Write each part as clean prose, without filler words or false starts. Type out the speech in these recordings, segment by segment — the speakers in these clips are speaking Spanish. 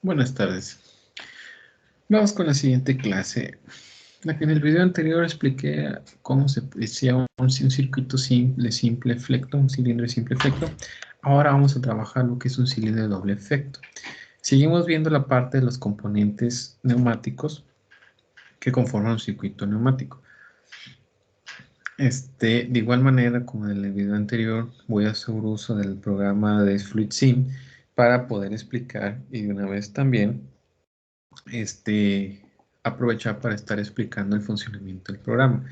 Buenas tardes. Vamos con la siguiente clase. En el video anterior expliqué cómo se decía un circuito simple efecto, un cilindro de simple efecto. Ahora vamos a trabajar lo que es un cilindro de doble efecto. Seguimos viendo la parte de los componentes neumáticos que conforman un circuito neumático. De igual manera, como en el video anterior, voy a hacer uso del programa de FluidSim para poder explicar y de una vez también aprovechar para estar explicando el funcionamiento del programa.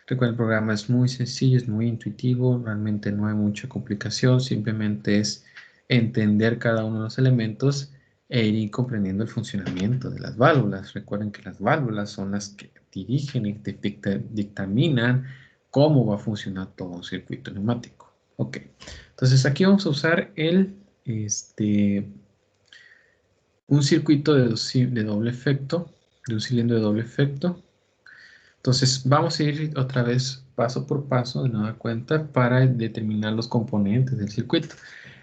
Recuerden, el programa es muy sencillo, es muy intuitivo, realmente no hay mucha complicación, simplemente es entender cada uno de los elementos e ir comprendiendo el funcionamiento de las válvulas. Recuerden que las válvulas son las que dirigen y dictaminan cómo va a funcionar todo un circuito neumático. Ok, entonces aquí vamos a usar un circuito de doble efecto, de un cilindro de doble efecto. Entonces vamos a ir otra vez paso por paso de nueva cuenta para determinar los componentes del circuito.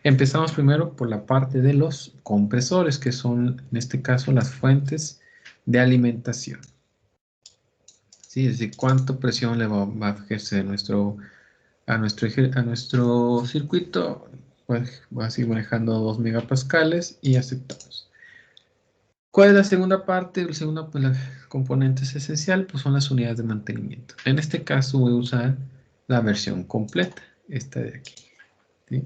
Empezamos primero por la parte de los compresores, que son en este caso las fuentes de alimentación. ¿Sí? Es decir, cuánta presión le va a ejercer a nuestro circuito. Pues voy a seguir manejando 2 megapascales y aceptamos. ¿Cuál es la segunda parte? El segundo componente es esencial, pues son las unidades de mantenimiento. En este caso voy a usar la versión completa, esta de aquí. ¿Sí?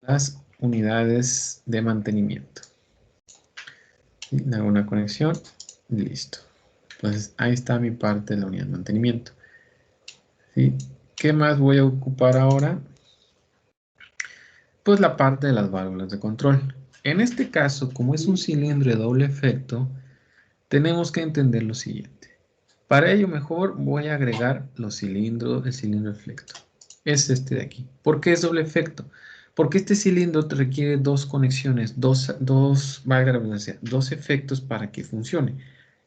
Las unidades de mantenimiento. ¿Sí? Le hago una conexión y listo. Entonces ahí está mi parte de la unidad de mantenimiento. ¿Sí? ¿Qué más voy a ocupar ahora? Pues la parte de las válvulas de control. En este caso, como es un cilindro de doble efecto, tenemos que entender lo siguiente. Para ello mejor voy a agregar el cilindro de efecto. Es este de aquí. ¿Por qué es doble efecto? Porque este cilindro te requiere dos conexiones, dos efectos para que funcione.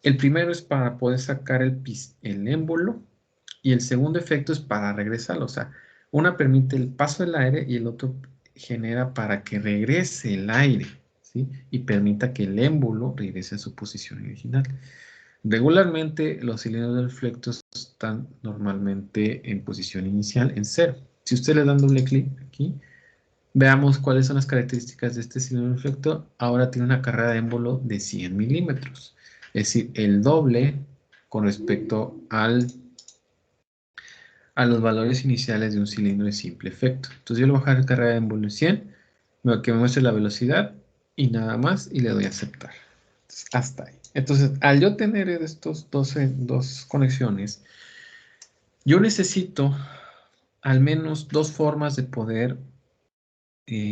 El primero es para poder sacar el émbolo y el segundo efecto es para regresarlo. O sea, una permite el paso del aire y el otro genera para que regrese el aire, ¿sí? Y permita que el émbolo regrese a su posición original. Regularmente los cilindros del flecto están normalmente en posición inicial en 0. Si usted le dan doble clic aquí, veamos cuáles son las características de este cilindro del flecto. Ahora tiene una carrera de émbolo de 100 milímetros, es decir, el doble con respecto a los valores iniciales de un cilindro de simple efecto. Entonces yo le voy a bajar la carrera de émbolo en 100, que me muestre la velocidad y nada más y le doy a aceptar. Hasta ahí. Entonces, al yo tener estos dos conexiones, yo necesito al menos dos formas de poder,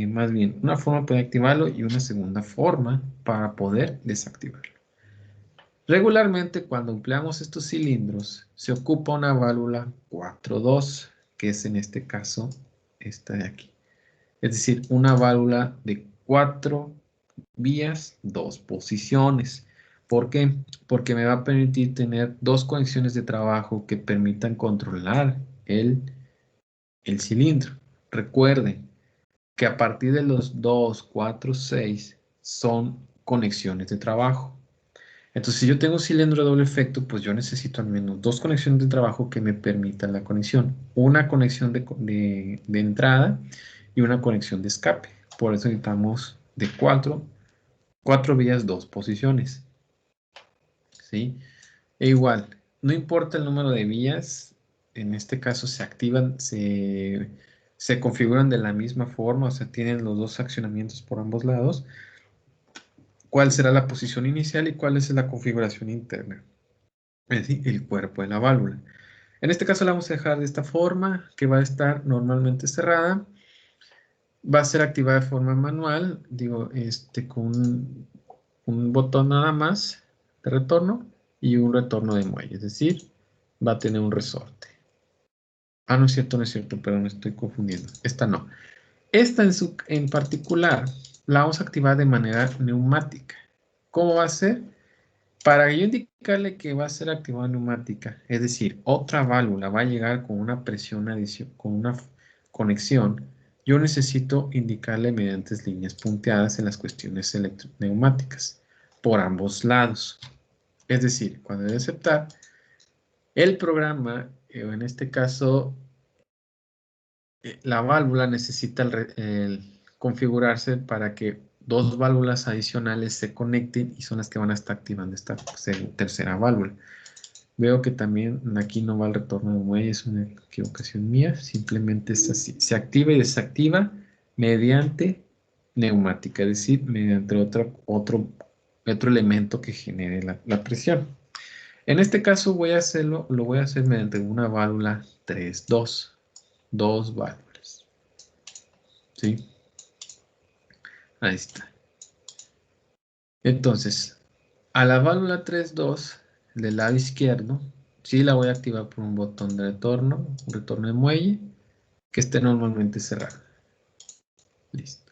más bien, una forma de poder activarlo y una segunda forma para poder desactivarlo. Regularmente, cuando empleamos estos cilindros, se ocupa una válvula 4-2, que es en este caso esta de aquí. Es decir, una válvula de 4 vías, 2 posiciones. ¿Por qué? Porque me va a permitir tener dos conexiones de trabajo que permitan controlar el cilindro. Recuerden que a partir de los 2, 4, 6 son conexiones de trabajo. Entonces, si yo tengo un cilindro de doble efecto, pues yo necesito al menos dos conexiones de trabajo que me permitan la conexión. Una conexión de entrada y una conexión de escape. Por eso necesitamos de 4 vías, 2 posiciones. ¿Sí? E igual, no importa el número de vías, en este caso se activan, se configuran de la misma forma, o sea, tienen los dos accionamientos por ambos lados. ¿Cuál será la posición inicial y cuál es la configuración interna? Es decir, el cuerpo de la válvula. En este caso la vamos a dejar de esta forma, que va a estar normalmente cerrada. Va a ser activada de forma manual, digo, con un botón nada más de retorno y un retorno de muelle, es decir, va a tener un resorte. Ah, no es cierto, pero me estoy confundiendo. Esta no. Esta en particular la vamos a activar de manera neumática. ¿Cómo va a ser? Para yo indicarle que va a ser activada neumática, es decir, otra válvula va a llegar con una presión adicional, con una conexión, yo necesito indicarle mediante líneas punteadas en las cuestiones neumáticas. por ambos lados. Es decir, cuando debe aceptar, el programa, en este caso, la válvula necesita configurarse para que dos válvulas adicionales se conecten y son las que van a estar activando esta tercera válvula. Veo que también aquí no va el retorno de muelle, es una equivocación mía, simplemente es así. Se activa y desactiva mediante neumática, es decir, mediante otro elemento que genere la presión. En este caso lo voy a hacer mediante una válvula 3-2, dos válvulas. ¿Sí? Ahí está. Entonces, a la válvula 3-2 del lado izquierdo, sí la voy a activar por un botón de retorno, un retorno de muelle, que esté normalmente cerrado. Listo.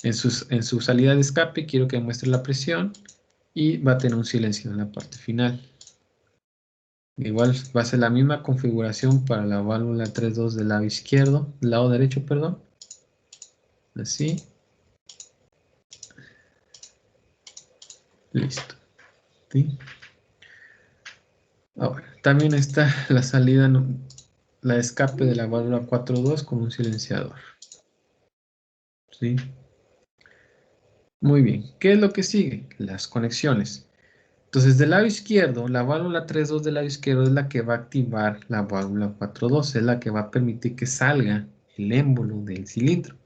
En su salida de escape quiero que muestre la presión y va a tener un silencio en la parte final. Igual va a ser la misma configuración para la válvula 3-2 del lado izquierdo, del lado derecho, perdón. Así. Listo. ¿Sí? Ahora, también está la salida, la escape de la válvula 4.2 con un silenciador. ¿Sí? Muy bien. ¿Qué es lo que sigue? Las conexiones. Entonces, del lado izquierdo, la válvula 3.2 del lado izquierdo es la que va a activar la válvula 4.2, es la que va a permitir que salga el émbolo del cilindro.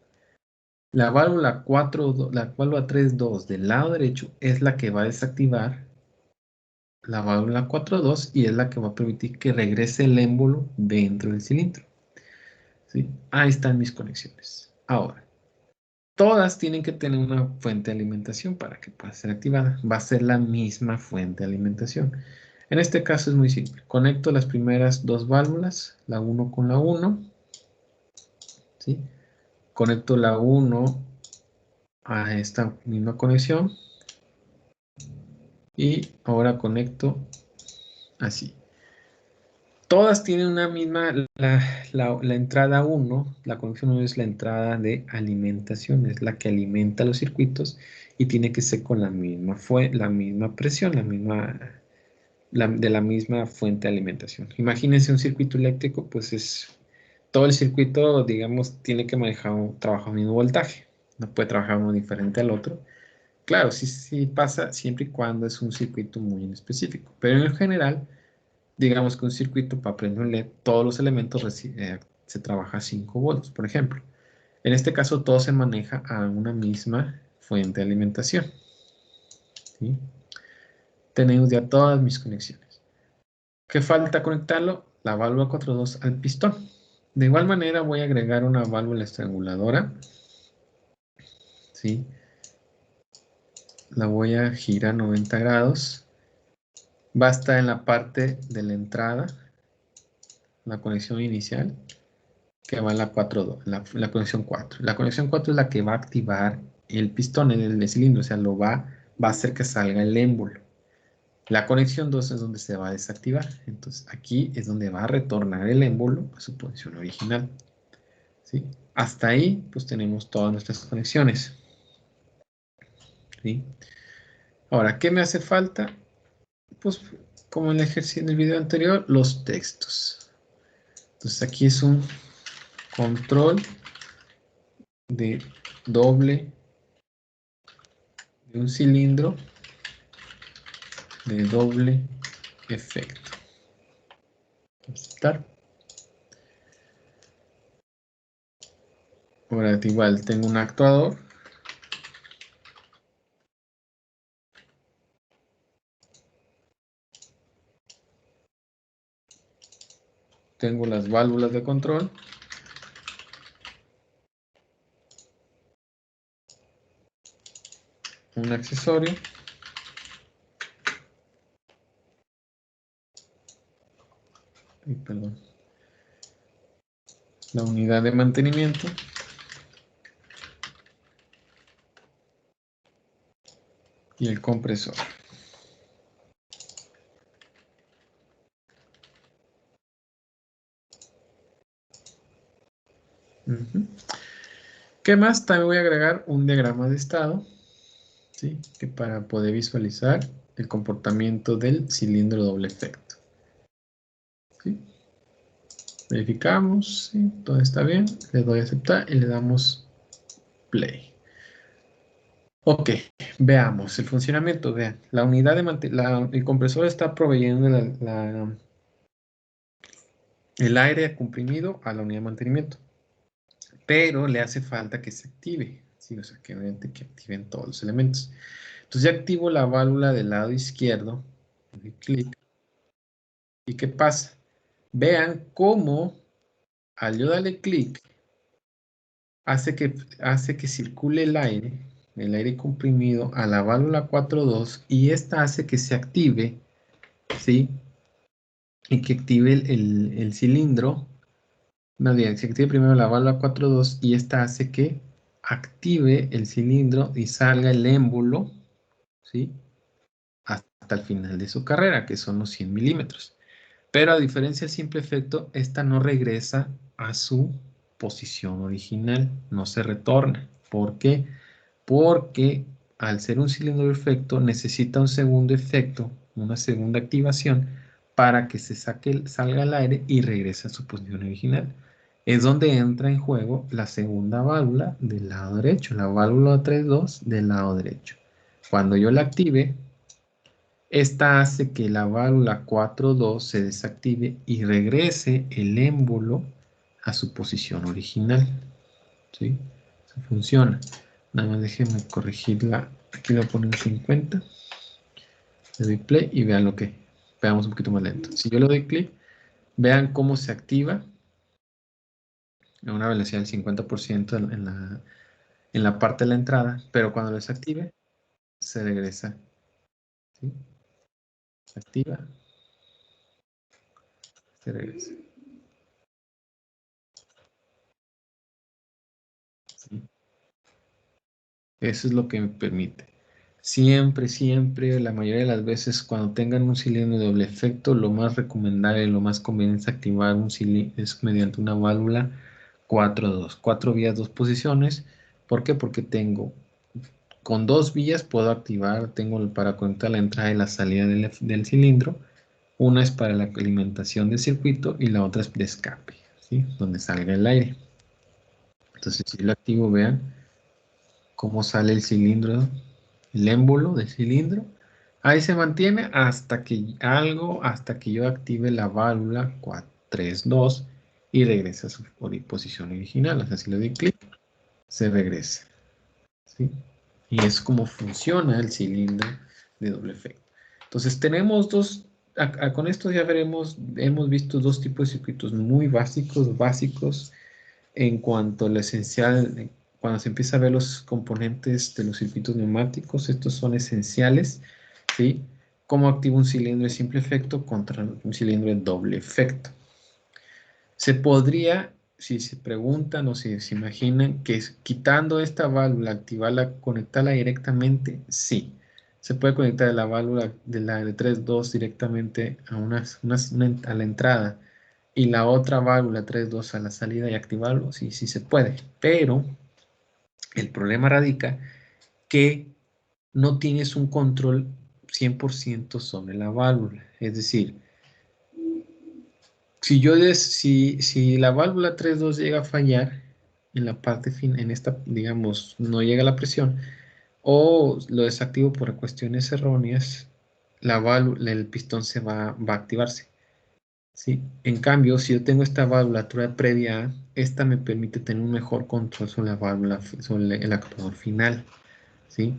La válvula 3.2 del lado derecho es la que va a desactivar la válvula 4.2 y es la que va a permitir que regrese el émbolo dentro del cilindro. ¿Sí? Ahí están mis conexiones. Ahora, todas tienen que tener una fuente de alimentación para que pueda ser activada. Va a ser la misma fuente de alimentación. En este caso es muy simple. Conecto las primeras dos válvulas, la 1 con la 1. ¿Sí? Conecto la 1 a esta misma conexión. Y ahora conecto así. Todas tienen una misma, la entrada 1, la conexión 1 es la entrada de alimentación, es la que alimenta los circuitos y tiene que ser con la misma presión, de la misma fuente de alimentación. Imagínense un circuito eléctrico, pues todo el circuito, digamos, tiene que trabajar al mismo voltaje, no puede trabajar uno diferente al otro. Claro, sí pasa siempre y cuando es un circuito muy en específico, pero en general digamos que un circuito para prender un LED, todos los elementos se trabaja a 5 volts, por ejemplo. En este caso, todo se maneja a una misma fuente de alimentación. ¿Sí? Tenemos ya todas mis conexiones. ¿Qué falta conectarlo? La válvula 4.2 al pistón. De igual manera, voy a agregar una válvula estranguladora. ¿Sí? La voy a girar 90 grados. Va a estar en la parte de la entrada, la conexión inicial, que va en la 4.2, la conexión 4. La conexión 4 es la que va a activar el pistón en el cilindro, o sea, va a hacer que salga el émbolo. La conexión 2 es donde se va a desactivar. Entonces, aquí es donde va a retornar el émbolo a su posición original. ¿Sí? Hasta ahí, pues tenemos todas nuestras conexiones. ¿Sí? Ahora, ¿qué me hace falta? Pues, como en el video anterior, los textos. Entonces, aquí es un control de un cilindro de doble efecto. Aceptar. Ahora igual tengo un actuador. Tengo las válvulas de control. Un accesorio. Perdón. La unidad de mantenimiento. Y el compresor. ¿Qué más? También voy a agregar un diagrama de estado. ¿sí? Que para poder visualizar el comportamiento del cilindro doble efecto. ¿Sí? Verificamos, ¿sí? Todo está bien, le doy a aceptar y le damos play. Ok, veamos el funcionamiento. Vean, la unidad de el compresor está proveyendo el aire comprimido a la unidad de mantenimiento, pero le hace falta que se active, ¿sí? O sea, que obviamente que activen todos los elementos. Entonces ya activo la válvula del lado izquierdo, doy clic, ¿y qué pasa? Vean cómo al yo darle clic hace que circule el aire comprimido a la válvula 4.2 y esta hace que se active, ¿sí? Y que active el cilindro. No, bien, se active primero la válvula 4.2 y esta hace que active el cilindro y salga el émbolo, ¿sí? Hasta el final de su carrera, que son los 100 milímetros. Pero a diferencia del simple efecto, esta no regresa a su posición original, no se retorna. ¿Por qué? Porque al ser un cilindro perfecto necesita un segundo efecto, una segunda activación para que salga el aire y regrese a su posición original. Es donde entra en juego la segunda válvula del lado derecho, la válvula 3.2 del lado derecho. Cuando yo la active, esta hace que la válvula 4.2 se desactive y regrese el émbolo a su posición original. ¿Sí? Eso funciona. Nada más déjenme corregirla. Aquí lo ponen 50. Le doy play y vean lo que. Veamos un poquito más lento. Si yo le doy clic, vean cómo se activa a una velocidad del 50% en la parte de la entrada, pero cuando lo desactive, se regresa. ¿Sí? Se activa, se regresa. ¿Sí? Eso es lo que me permite. Siempre, siempre, la mayoría de las veces, cuando tengan un cilindro de doble efecto, lo más recomendable, lo más conveniente es activar un cilindro es mediante una válvula 4.2, 4 vías, 2 posiciones. ¿Por qué? Porque con 2 vías puedo activar, tengo para conectar la entrada y la salida del cilindro. Una es para la alimentación del circuito y la otra es de escape, ¿sí? Donde salga el aire. Entonces, si lo activo, vean cómo sale el cilindro, el émbolo del cilindro. Ahí se mantiene hasta que yo active la válvula 432 y regrese a su posición original. O sea, si le doy clic, se regresa. ¿Sí? Y es como funciona el cilindro de doble efecto. Entonces tenemos con esto ya hemos visto dos tipos de circuitos muy básicos en cuanto a lo esencial, cuando se empieza a ver los componentes de los circuitos neumáticos, estos son esenciales, ¿sí? Cómo activa un cilindro de simple efecto contra un cilindro de doble efecto. Se podría, si se preguntan o si se imaginan, que quitando esta válvula, activarla, conectarla directamente, sí. Se puede conectar la válvula de la de 3.2 directamente a la entrada y la otra válvula 3.2 a la salida y activarlo, sí, sí se puede. Pero el problema radica que no tienes un control 100% sobre la válvula. Es decir, si la válvula 3.2 llega a fallar en la parte final, en esta, digamos, no llega la presión, o lo desactivo por cuestiones erróneas, el pistón va a activarse. ¿Sí? En cambio, si yo tengo esta válvula previa, esta me permite tener un mejor control sobre la válvula, sobre el actuador final. ¿Sí?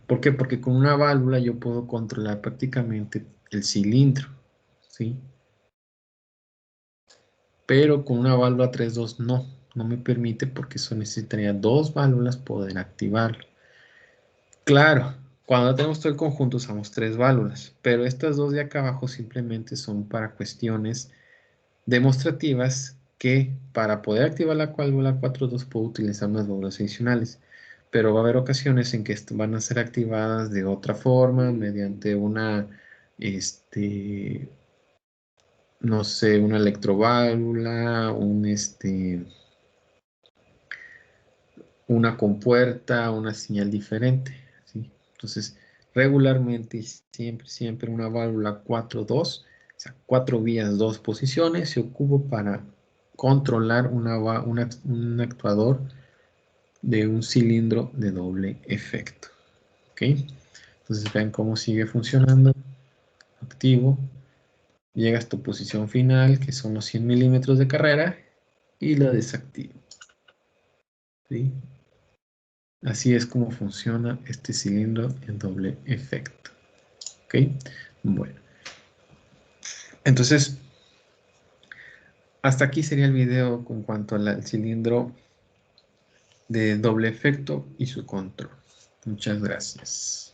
¿Por qué? Porque con una válvula yo puedo controlar prácticamente el cilindro. ¿Sí? Pero con una válvula 3.2 no me permite porque eso necesitaría 2 válvulas poder activarlo. Claro, cuando tenemos todo el conjunto usamos 3 válvulas, pero estas dos de acá abajo simplemente son para cuestiones demostrativas que para poder activar la válvula 4.2 puedo utilizar unas válvulas adicionales, pero va a haber ocasiones en que van a ser activadas de otra forma, mediante no sé, una electroválvula, una compuerta, una señal diferente, ¿sí? Entonces, regularmente, siempre una válvula 4-2, o sea, 4 vías, 2 posiciones, se ocupa para controlar un actuador de un cilindro de doble efecto. ¿Ok? Entonces, vean cómo sigue funcionando. Activo. Llega a tu posición final, que son los 100 milímetros de carrera, y lo desactivo. ¿Sí? Así es como funciona este cilindro en doble efecto. ¿Ok? Bueno. Entonces, hasta aquí sería el video con cuanto al cilindro de doble efecto y su control. Muchas gracias.